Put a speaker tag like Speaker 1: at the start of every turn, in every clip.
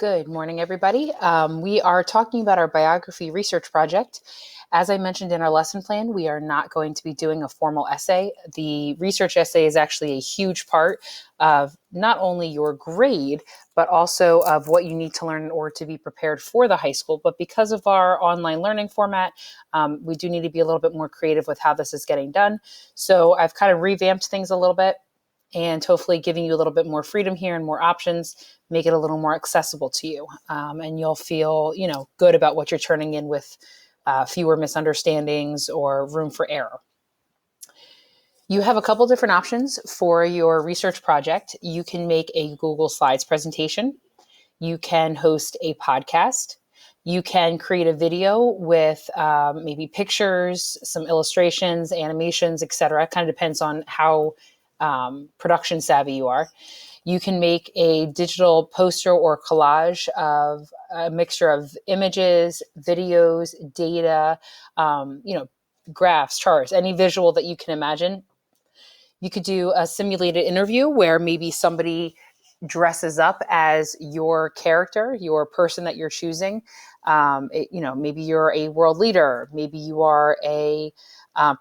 Speaker 1: Good morning, everybody. We are talking about our biography research project. As I mentioned in our lesson plan, we are not going to be doing a formal essay. The research essay is actually a huge part of not only your grade, but also of what you need to learn in order to be prepared for the high school. But because of our online learning format, we do need to be a little bit more creative with how this is getting done. So I've kind of revamped things a little bit and hopefully giving you a little bit more freedom here and more options, make it a little more accessible to you. And you'll feel, good about what you're turning in with fewer misunderstandings or room for error. You have a couple different options for your research project. You can make a Google Slides presentation. You can host a podcast. You can create a video with maybe pictures, some illustrations, animations, etc. It kind of depends on how production savvy you are. You can make a digital poster or collage of a mixture of images, videos, data, graphs, charts, any visual that you can imagine. You could do a simulated interview where maybe somebody dresses up as your character, your person that you're choosing. Maybe you're a world leader, maybe you are a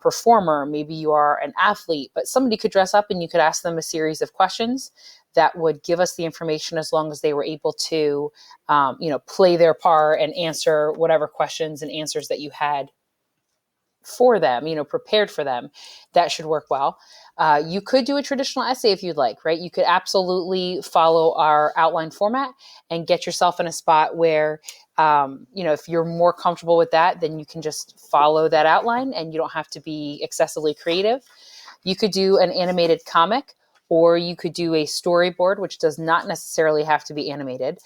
Speaker 1: performer, maybe you are an athlete, but somebody could dress up and you could ask them a series of questions that would give us the information as long as they were able to, play their part and answer whatever questions and answers that you had for them, prepared for them. That should work well. You could do a traditional essay if you'd like, right? You could absolutely follow our outline format and get yourself in a spot where, if you're more comfortable with that, then you can just follow that outline and you don't have to be excessively creative. You could do an animated comic, or you could do a storyboard, which does not necessarily have to be animated.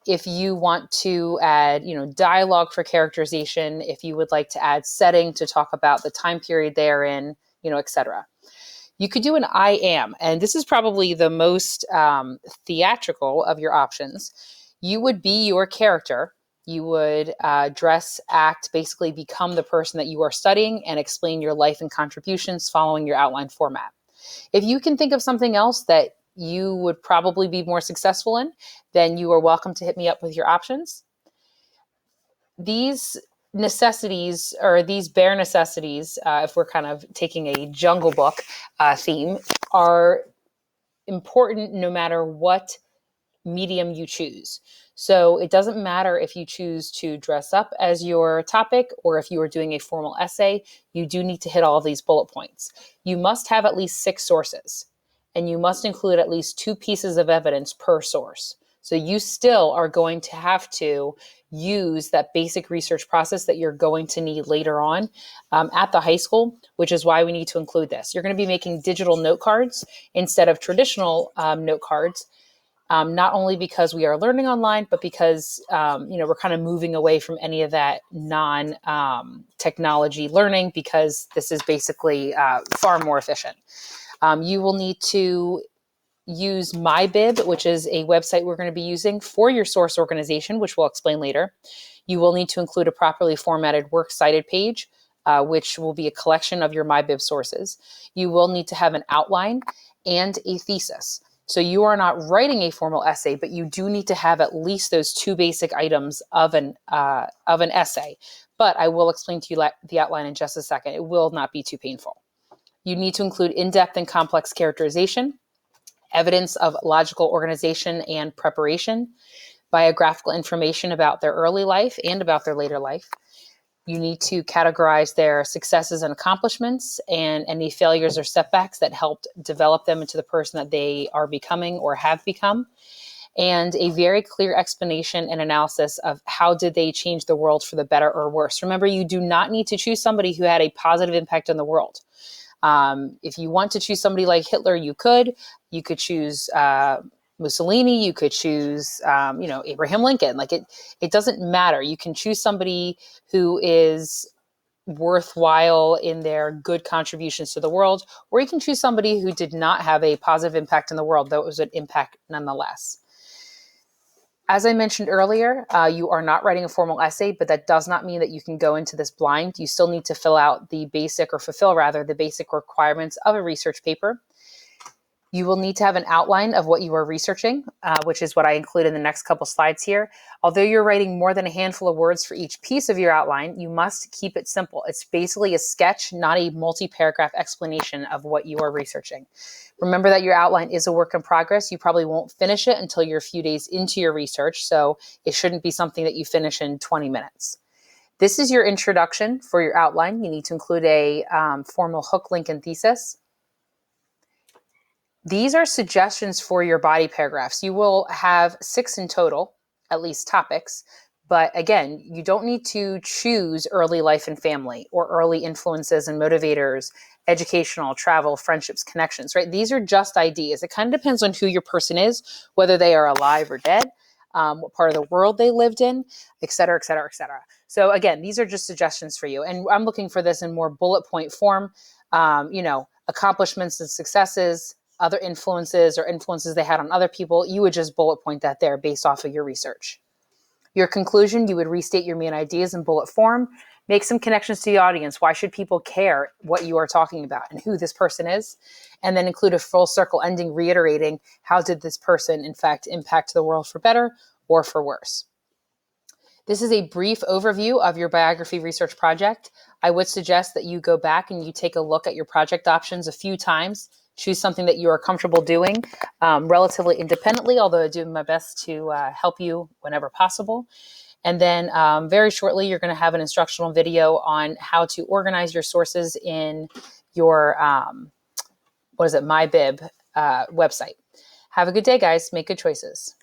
Speaker 1: If you want to add, dialogue for characterization, if you would like to add setting to talk about the time period they're in, etc. You could do an I am, and this is probably the most theatrical of your options. You would be your character. You would dress, act, basically become the person that you are studying and explain your life and contributions following your outline format. If you can think of something else that you would probably be more successful in, then you are welcome to hit me up with your options. These necessities, or these bare necessities, if we're kind of taking a Jungle Book theme, are important no matter what medium you choose. So it doesn't matter if you choose to dress up as your topic or if you are doing a formal essay, you do need to hit all of these bullet points. You must have at least 6 sources, and you must include at least 2 pieces of evidence per source. So you still are going to have to use that basic research process that you're going to need later on at the high school, which is why we need to include this. You're going to be making digital note cards instead of traditional note cards. Not only because we are learning online, but because, we're kind of moving away from any of that non-technology learning, because this is basically far more efficient. You will need to use MyBib, which is a website we're going to be using for your source organization, which we'll explain later. You will need to include a properly formatted works cited page, which will be a collection of your MyBib sources. You will need to have an outline and a thesis. So you are not writing a formal essay, but you do need to have at least those 2 basic items of an essay. But I will explain to you the outline in just a second. It will not be too painful. You need to include in-depth and complex characterization, evidence of logical organization and preparation, biographical information about their early life and about their later life. You need to categorize their successes and accomplishments and any failures or setbacks that helped develop them into the person that they are becoming or have become. And a very clear explanation and analysis of how did they change the world for the better or worse. Remember, you do not need to choose somebody who had a positive impact on the world. If you want to choose somebody like Hitler, you could. You could choose Mussolini. You could choose, Abraham Lincoln. It doesn't matter. You can choose somebody who is worthwhile in their good contributions to the world, or you can choose somebody who did not have a positive impact in the world, though it was an impact nonetheless. As I mentioned earlier, you are not writing a formal essay, but that does not mean that you can go into this blind. You still need to fulfill the basic requirements of a research paper. You will need to have an outline of what you are researching, which is what I include in the next couple slides here. Although you're writing more than a handful of words for each piece of your outline, you must keep it simple. It's basically a sketch, not a multi-paragraph explanation of what you are researching. Remember that your outline is a work in progress. You probably won't finish it until you're a few days into your research, so it shouldn't be something that you finish in 20 minutes. This is your introduction for your outline. You need to include a formal hook, link, and thesis. These are suggestions for your body paragraphs. You will have 6 in total, at least topics. But again, you don't need to choose early life and family or early influences and motivators, educational, travel, friendships, connections, right? These are just ideas. It kind of depends on who your person is, whether they are alive or dead, what part of the world they lived in, et cetera, et cetera, et cetera. So again, these are just suggestions for you. And I'm looking for this in more bullet point form, accomplishments and successes, other influences or influences they had on other people. You would just bullet point that there based off of your research. Your conclusion, you would restate your main ideas in bullet form, make some connections to the audience. Why should people care what you are talking about and who this person is? And then include a full circle ending reiterating how did this person in fact impact the world for better or for worse. This is a brief overview of your biography research project. I would suggest that you go back and you take a look at your project options a few times. Choose something that you are comfortable doing relatively independently, although I do my best to help you whenever possible. And then very shortly, you're going to have an instructional video on how to organize your sources in your, MyBib website. Have a good day, guys. Make good choices.